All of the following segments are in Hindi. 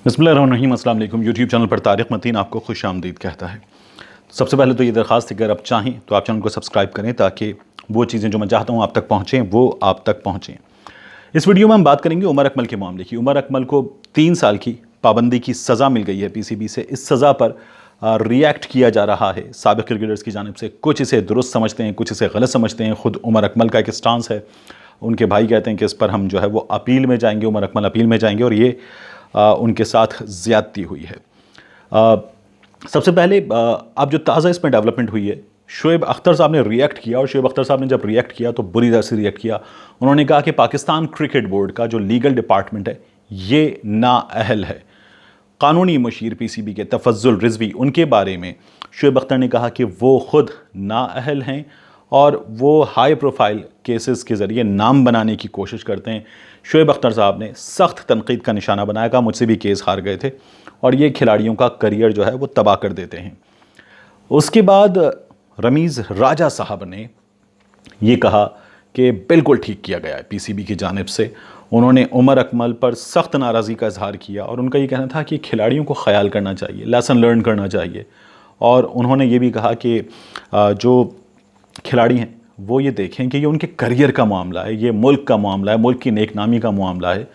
बिस्मिल्लाहिर्रहमानिर्रहीम। अस्सलाम वालेकुम। यूट्यूब चैनल पर तारिक मतीन आपको खुश आमदीद कहता है। सबसे पहले तो ये दरख्वास्त है कि अगर आप चाहें तो आप चैनल को सब्सक्राइब करें ताकि वो चीज़ें जो मैं चाहता हूँ आप तक पहुँचें वो आप तक पहुँचें। इस वीडियो में हम बात करेंगे उमर अकमल के मामले की। उमर अकमल को 3 साल की पाबंदी की सज़ा मिल गई है पीसीबी से। इस सज़ा पर रिएक्ट किया जा रहा है साबिक़ क्रिकेटर्स की जानिब से। कुछ इसे दुरुस्त समझते हैं, कुछ इसे गलत समझते हैं। ख़ुद उमर अकमल का एक स्टांस है, उनके भाई कहते हैं कि इस पर हम जो है वो अपील में जाएंगे, उमर अकमल अपील में जाएंगे और ये उनके साथ ज़्यादती हुई है। सबसे पहले अब जो ताज़ा इसमें डेवलपमेंट हुई है, शुएब अख्तर साहब ने रिएक्ट किया और शुएब अख्तर साहब ने जब रिएक्ट किया तो बुरी तरह से रिएक्ट किया। उन्होंने कहा कि पाकिस्तान क्रिकेट बोर्ड का जो लीगल डिपार्टमेंट है ये नाअहल है। कानूनी मुशीर पीसीबी के तफज्जुल रिजवी, उनके बारे में शुएब अख्तर ने कहा कि वो ख़ुद नाअहल हैं और वो हाई प्रोफाइल केसेस के ज़रिए नाम बनाने की कोशिश करते हैं। शुएब अख्तर साहब ने सख्त तनकीद का निशाना बनाया, कहा मुझसे भी केस हार गए थे और ये खिलाड़ियों का करियर जो है वो तबाह कर देते हैं। उसके बाद रमीज़ राजा साहब ने ये कहा कि बिल्कुल ठीक किया गया है पीसीबी की जानिब से। उन्होंने उमर अकमल पर सख्त नाराज़गी का इजहार किया और उनका ये कहना था कि खिलाड़ियों को ख्याल करना चाहिए, लेसन लर्न करना चाहिए। और उन्होंने ये भी कहा कि जो खिलाड़ी हैं वो ये देखें कि ये उनके करियर का मामला है, ये मुल्क का मामला है, मुल्क की नेकनामी का मामला है।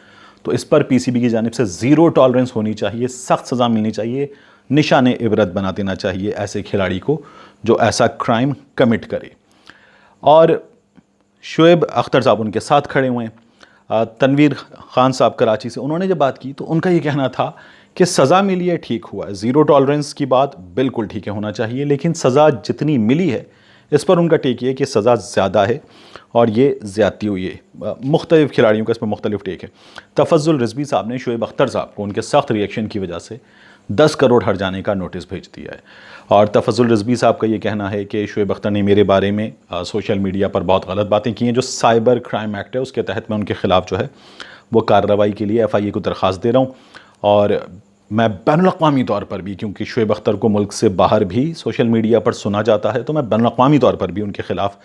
तो इस पर पीसीबी की जानिब से ज़ीरो टॉलरेंस होनी चाहिए, सख्त सज़ा मिलनी चाहिए, निशाने इबरत बना देना चाहिए ऐसे खिलाड़ी को जो ऐसा क्राइम कमिट करे। और शुएब अख्तर साहब उनके साथ खड़े हुए हैं। तनवीर ख़ान साहब कराची से, उन्होंने जब बात की तो उनका ये कहना था कि सज़ा मिली है ठीक हुआ है, ज़ीरो टॉलरेंस की बात बिल्कुल ठीक है, होना चाहिए, लेकिन सज़ा जितनी मिली है इस पर उनका टेक ये कि सज़ा ज़्यादा है और ये ज़्यादती हुई है। मुख्तलिफ़ खिलाड़ियों का इसमें मुख्तलिफ टेक है। तफज्जुल रिजवी साहब ने शुएब अख्तर साहब को उनके सख्त रिएक्शन की वजह से 10 करोड़ हर जाने का नोटिस भेज दिया है। और तफज्जुल रिजवी साहब का ये कहना है कि शुएब अख्तर ने मेरे बारे में सोशल मीडिया पर बहुत गलत बातें की हैं। जो साइबर क्राइम एक्ट है उसके तहत मैं उनके ख़िलाफ़ जो है वो कार्रवाई के लिए FIA को दरख्वास्त दे रहा हूँ। और मैं बैनुल-अक़वामी तौर पर भी, क्योंकि शुएब अख्तर को मुल्क से बाहर भी सोशल मीडिया पर सुना जाता है, तो मैं बैनुल-अक़वामी तौर पर भी उनके ख़िलाफ़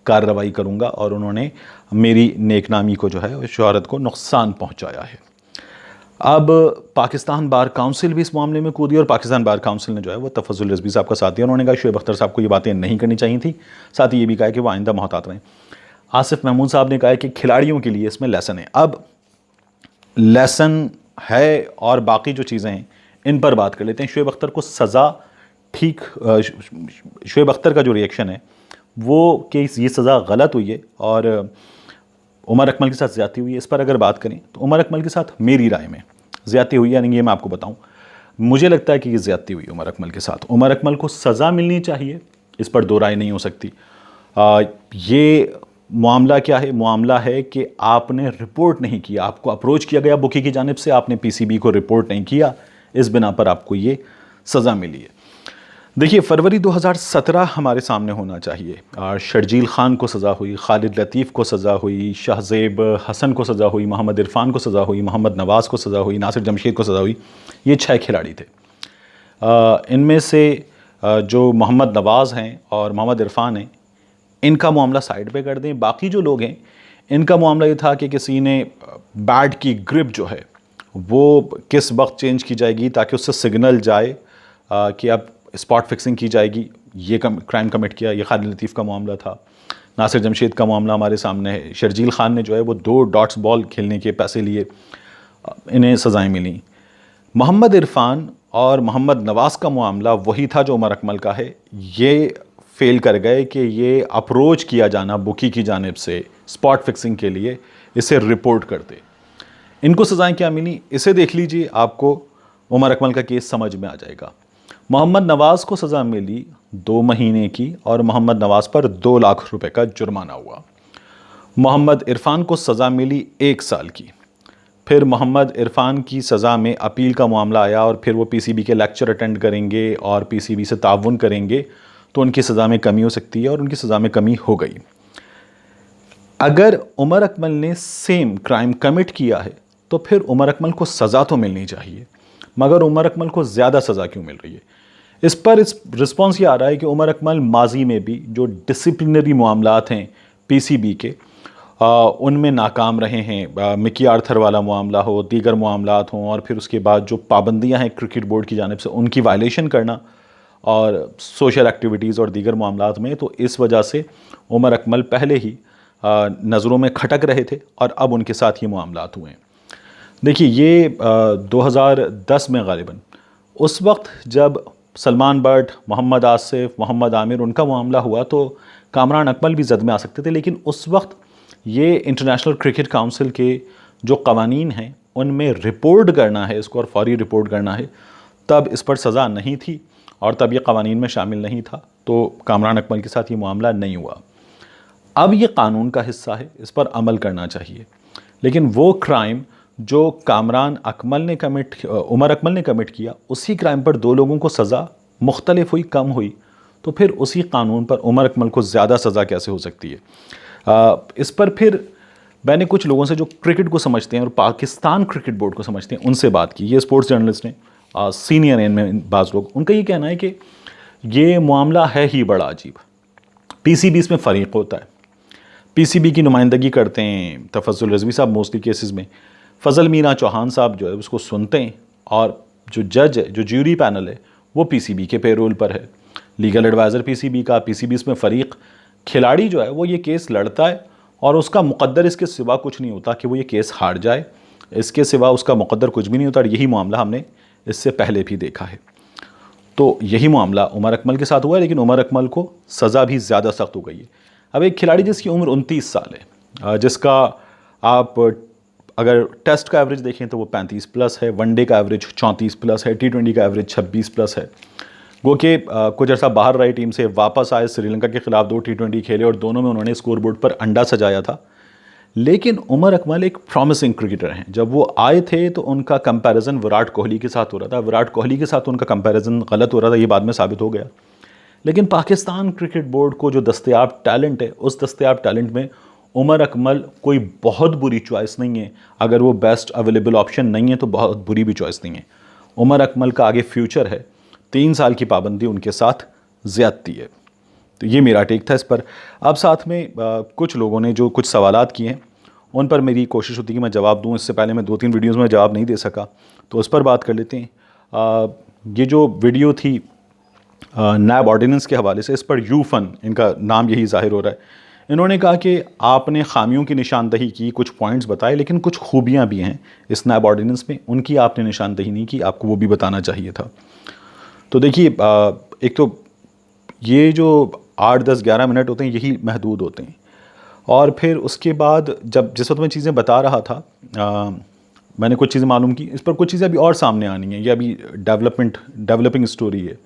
कार्रवाई करूँगा। और उन्होंने मेरी नेकनामी को जो है शोहरत को नुकसान पहुँचाया है। अब पाकिस्तान बार काउंसिल भी इस मामले में कूदी और पाकिस्तान बार काउंसिल ने जो है वो तफज्जुल रिजवी साहब का साथ दिया। उन्होंने कहा शुएब अख्तर साहब को ये बातें नहीं करनी चाहिए थी। साथ ही ये भी कहा कि वो आइंदा मोहतात रहें। आसिफ महमूद साहब ने कहा कि खिलाड़ियों के लिए इसमें लेसन है। अब लेसन है और बाकी जो चीज़ें हैं इन पर बात कर लेते हैं। शुएब अख्तर को सज़ा ठीक, शुएब अख्तर का जो रिएक्शन है वो कि ये सज़ा गलत हुई है और उमर अकमल के साथ ज़्यादती हुई है, इस पर अगर बात करें तो उमर अकमल के साथ मेरी राय में ज़्यादती हुई है, यानी ये मैं आपको बताऊं, मुझे लगता है कि ये ज़्यादती हुई उमर अकमल के साथ। उमर अकमल को सज़ा मिलनी चाहिए, इस पर दो राय नहीं हो सकती। ये मामला क्या है? मामला है कि आपने रिपोर्ट नहीं किया, आपको अप्रोच किया गया बुकी की जानिब से, आपने पीसीबी को रिपोर्ट नहीं किया, इस बिना पर आपको ये सज़ा मिली है। देखिए, फरवरी 2017 हमारे सामने होना चाहिए। शर्जील ख़ान को सज़ा हुई, खालिद लतीफ़ को सज़ा हुई, शाहज़ेब हसन को सज़ा हुई, मोहम्मद इरफान को सज़ा हुई, मोहम्मद नवाज़ को सज़ा हुई, नासिर जमशेद को सज़ा हुई। ये 6 खिलाड़ी थे। इनमें से जो मोहम्मद नवाज़ हैं और मोहम्मद इरफान हैं, इनका मामला साइड पे कर दें। बाकी जो लोग हैं इनका मामला ये था कि किसी ने बैट की ग्रिप जो है वो किस वक्त चेंज की जाएगी ताकि उससे सिग्नल जाए कि अब स्पॉट फिक्सिंग की जाएगी, ये क्राइम कमिट किया। ये खालिद लतीफ़ का मामला था। नासिर जमशेद का मामला हमारे सामने है। शर्जील ख़ान ने जो है वो 2 डॉट्स बॉल खेलने के पैसे लिए, इन्हें सज़ाएँ मिली। मोहम्मद इरफान और मोहम्मद नवाज़ का मामला वही था जो उमर अकमल का है। ये फेल कर गए कि ये अप्रोच किया जाना बुकी की जानिब से स्पॉट फिक्सिंग के लिए, इसे रिपोर्ट करते। इनको सज़ाएँ क्या मिली इसे देख लीजिए, आपको उमर अकमल का केस समझ में आ जाएगा। मोहम्मद नवाज़ को सज़ा मिली 2 महीने की और मोहम्मद नवाज़ पर 2 लाख रुपए का जुर्माना हुआ। मोहम्मद इरफान को सज़ा मिली 1 साल की। फिर मोहम्मद इरफान की सज़ा में अपील का मामला आया और फिर वो पीसीबी के लेक्चर अटेंड करेंगे और पीसीबी से ताउन करेंगे तो उनकी सज़ा में कमी हो सकती है और उनकी सज़ा में कमी हो गई। अगर उमर अकमल ने सेम क्राइम कमिट किया है तो फिर उमर अकमल को सज़ा तो मिलनी चाहिए, मगर उमर अकमल को ज़्यादा सज़ा क्यों मिल रही है? इस पर रिस्पॉन्स ये आ रहा है कि उमर अकमल माजी में भी जो डिसिप्लिनरी मामलात हैं पीसीबी के, उनमें नाकाम रहे हैं। मिकी आर्थर वाला मामला हो, दीगर मामलात हों, और फिर उसके बाद जो पाबंदियां हैं क्रिकेट बोर्ड की जानिब से उनकी वायलेशन करना और सोशल एक्टिविटीज़ और दीगर मामलात में, तो इस वजह से उमर अकमल पहले ही नज़रों में खटक रहे थे और अब उनके साथ ये मामलात हुए हैं। देखिए, ये 2010 में गालिबन उस वक्त जब सलमान बट, मोहम्मद आसिफ, मोहम्मद आमिर उनका मामला हुआ तो कामरान अकमल भी जद में आ सकते थे, लेकिन उस वक्त ये इंटरनेशनल क्रिकेट काउंसिल के जो कवानीन हैं उनमें रिपोर्ट करना है इसको, और फौरी रिपोर्ट करना है, तब इस पर सज़ा नहीं थी और तब ये कवानीन में शामिल नहीं था, तो कामरान अकमल के साथ ये मामला नहीं हुआ। अब ये कानून का हिस्सा है, इस पर अमल करना चाहिए, लेकिन वो क्राइम जो कामरान अकमल ने उमर अकमल ने कमिट किया, उसी क्राइम पर दो लोगों को सज़ा मुख्तलिफ हुई, कम हुई, तो फिर उसी कानून पर उमर अकमल को ज़्यादा सज़ा कैसे हो सकती है? इस पर फिर मैंने कुछ लोगों से जो क्रिकेट को समझते हैं और पाकिस्तान क्रिकेट बोर्ड को समझते हैं उनसे बात की। ये स्पोर्ट्स जर्नलिस्ट हैं, सीनियर हैं इनमें बाज़ लोग। उनका ये कहना है कि ये मामला है ही बड़ा अजीब। पीसीबी इसमें फ़रीक होता है, पीसीबी की नुमाइंदगी करते हैं तफज़्ज़ुल रिज़वी साहब मोस्टली केसेस में, फ़ज़ल मीना चौहान साहब जो है उसको सुनते हैं, और जो जज है, जो ज्यूरी पैनल है, वो पीसीबी के पेरोल पर है, लीगल एडवाइज़र पीसीबी का, पीसीबी इसमें फ़रीक। खिलाड़ी जो है वो ये केस लड़ता है और उसका मुक़द्दर इसके सिवा कुछ नहीं होता कि वो ये केस हार जाए, इसके सिवा उसका मुक़द्दर कुछ भी नहीं होता। और यही मामला हमने इससे पहले भी देखा है। तो यही मामला उमर अकमल के साथ हुआ है, लेकिन उमर अकमल को सज़ा भी ज़्यादा सख्त हो गई है। अब एक खिलाड़ी जिसकी उम्र 29 साल है, जिसका आप अगर टेस्ट का एवरेज देखें तो वो 35 प्लस है, वनडे का एवरेज 34 प्लस है, T20 का एवरेज 26 प्लस है, वो कि कुछ अर्सा बाहर रही टीम से वापस आए, श्रीलंका के ख़िलाफ़ 2 T20 खेले और दोनों में उन्होंने स्कोर बोर्ड पर अंडा सजाया था। लेकिन उमर अकमल एक प्रॉमिसिंग क्रिकेटर हैं। जब वो आए थे तो उनका कंपैरिजन विराट कोहली के साथ हो रहा था, विराट कोहली के साथ उनका कंपैरिजन गलत हो रहा था, ये बाद में साबित हो गया। लेकिन पाकिस्तान क्रिकेट बोर्ड को जो दस्तयाब टैलेंट है, उस दस्तयाब टैलेंट में उमर अकमल कोई बहुत बुरी चॉइस नहीं है। अगर वो बेस्ट अवेलेबल ऑप्शन नहीं है तो बहुत बुरी भी चॉइस नहीं है। उमर अकमल का आगे फ्यूचर है, 3 साल की पाबंदी उनके साथ ज़्यादती है। तो ये मेरा टेक था इस पर। अब साथ में कुछ लोगों ने जो कुछ सवालात किए हैं उन पर मेरी कोशिश होती है कि मैं जवाब दूं। इससे पहले मैं 2-3 वीडियोज़ में जवाब नहीं दे सका, तो उस पर बात कर लेते हैं। ये जो वीडियो थी नैब ऑर्डिनेंस के हवाले से, इस पर यूफन, इनका नाम यही ज़ाहिर हो रहा है, इन्होंने कहा कि आपने खामियों की निशानदही की, कुछ पॉइंट्स बताए, लेकिन कुछ खूबियाँ भी हैं इस नैब ऑर्डिनेंस में, उनकी आपने निशानदही नहीं की, आपको वो भी बताना चाहिए था। तो देखिए, एक तो ये जो 8, 10, 11 मिनट होते हैं यही महदूद होते हैं, और फिर उसके बाद जिस वक्त मैं चीज़ें बता रहा था, मैंने कुछ चीज़ें मालूम की, इस पर कुछ चीज़ें अभी और सामने आनी हैं। ये अभी डेवलपिंग स्टोरी है,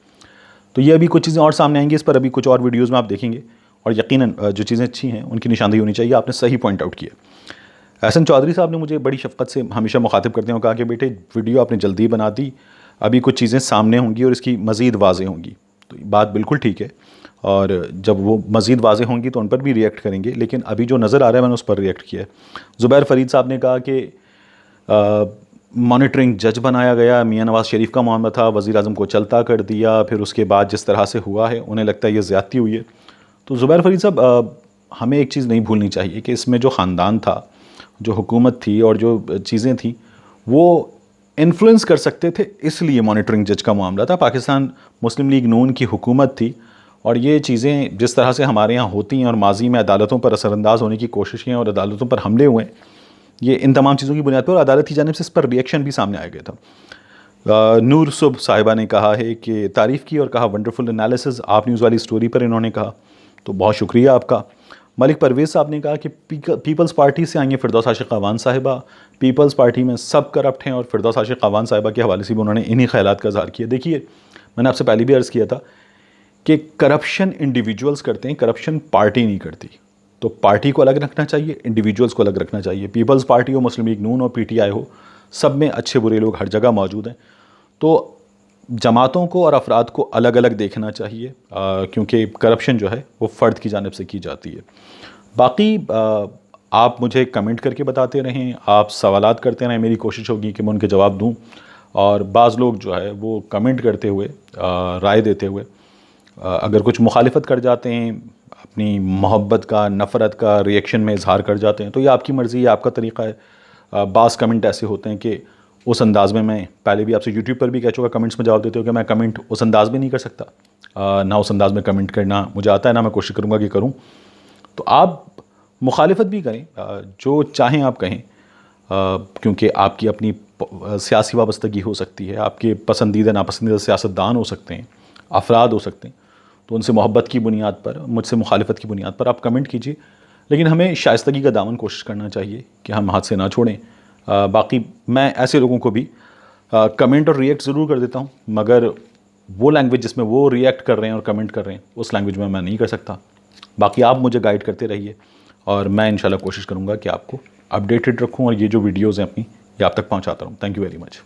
तो ये अभी कुछ चीज़ें और सामने आएंगी। इस पर अभी कुछ और वीडियोज़ में आप देखेंगे, और यकीनन जो चीज़ें अच्छी हैं उनकी निशानदेही होनी चाहिए। आपने सही पॉइंट आउट किया। एहसन चौधरी साहब ने मुझे बड़ी शफ़क़त से हमेशा मुखातिब करते हैं, कहा कि बेटे वीडियो आपने जल्दी बना दी, अभी कुछ चीज़ें सामने होंगी और इसकी मज़ीद वाज़ेह होंगी। तो बात बिल्कुल ठीक है, और जब वो मज़ीद वाज़ेह होंगी तो उन पर भी रिएक्ट करेंगे, लेकिन अभी जो नज़र आ रहा है मैंने उस पर रिएक्ट किया है। ज़ुबैर फ़रीद साहब ने कहा कि मॉनिटरिंग जज बनाया गया, मियाँ नवाज़ शरीफ का मामला था, वज़ीर आज़म को चलता कर दिया, फिर उसके बाद जिस तरह से हुआ है उन्हें लगता है ये ज़्यादती हुई है। तो ज़ुबैर फ़रीद साहब, हमें एक चीज़ नहीं भूलनी चाहिए कि इसमें जो ख़ानदान था, जो हुकूमत थी और जो चीज़ें थी, वो इन्फ्लुएंस कर सकते थे, इसलिए मॉनिटरिंग जज का मामला था। पाकिस्तान मुस्लिम लीग नून की हुकूमत थी, और ये चीज़ें जिस तरह से हमारे यहाँ होती हैं और माजी में अदालतों पर असरअंदाज होने की कोशिशें और अदालतों पर हमले हुए, ये इन तमाम चीज़ों की बुनियाद पर, और अदालत की जानिब से इस पर रिएक्शन भी सामने आ गया था। नूर सुब साहिबा ने कहा है कि तारीफ़ की और कहा वंडरफुल एनालिसिस, आप न्यूज़ वाली स्टोरी पर इन्होंने कहा, तो बहुत शुक्रिया आपका। मलिक परवेज़ साहब ने कहा कि पीपल्स पार्टी से आई हैं फ़िरदौस आशिक़ अवान साहिबा, पीपल्स पार्टी में सब करप्ट हैं, और फ़िरदौस आशिक़ अवान साहिबा के हवाले से भी उन्होंने इन्हीं ख़यालात का इज़हार किया। देखिए, मैंने आपसे पहले भी अर्ज़ किया था कि करप्शन इंडिविजुअल्स करते हैं, करप्शन पार्टी नहीं करती। तो पार्टी को अलग रखना चाहिए, इंडिविजुअल्स को अलग रखना चाहिए। पीपल्स पार्टी हो, मुस्लिम लीग नून हो, PTI हो, सब में अच्छे बुरे लोग हर जगह मौजूद हैं। तो जमातों को और अफराद को अलग अलग देखना चाहिए, क्योंकि करप्शन जो है वो फ़र्द की जानिब से की जाती है। बाकी आप मुझे कमेंट करके बताते रहें, आप सवालात करते रहें, मेरी कोशिश होगी कि मैं उनके जवाब दूँ। और बाज़ लोग जो है वो कमेंट करते हुए, राय देते हुए, अगर कुछ मुखालिफत कर जाते हैं, अपनी मोहब्बत का, नफ़रत का रिएक्शन में इजहार कर जाते हैं, तो ये आपकी मर्ज़ी है, आपका तरीक़ा है। बाज़ कमेंट ऐसे होते हैं कि उस अंदाज़ में, मैं पहले भी आपसे यूट्यूब पर भी कह चुका, कमेंट्स में जवाब देते हो कि मैं कमेंट उस अंदाज़ में नहीं कर सकता, ना उस अंदाज़ में कमेंट करना मुझे आता है, ना मैं कोशिश करूँगा कि करूँ। तो आप मुखालिफत भी करें, जो चाहें आप कहें, क्योंकि आपकी अपनी सियासी वाबस्तगी हो सकती है, आपके पसंदीदा नापसंदीदा सियासतदान हो सकते हैं, अफराद हो सकते हैं, तो उनसे मोहब्बत की बुनियाद पर, मुझसे मुखालिफत की बुनियाद पर आप कमेंट कीजिए, लेकिन हमें शाइस्तगी का दामन कोशिश करना चाहिए कि हम हाथ से ना छोड़ें। बाकी मैं ऐसे लोगों को भी कमेंट और रिएक्ट ज़रूर कर देता हूँ, मगर वो लैंग्वेज जिसमें वो रिएक्ट कर रहे हैं और कमेंट कर रहे हैं, उस लैंग्वेज में मैं नहीं कर सकता। बाकी आप मुझे गाइड करते रहिए और मैं इंशाल्लाह कोशिश करूँगा कि आपको अपडेटेड रखूँ और ये जो वीडियोज़ हैं अपनी, ये आप तक पहुँचाता रहूँ। Thank you very much.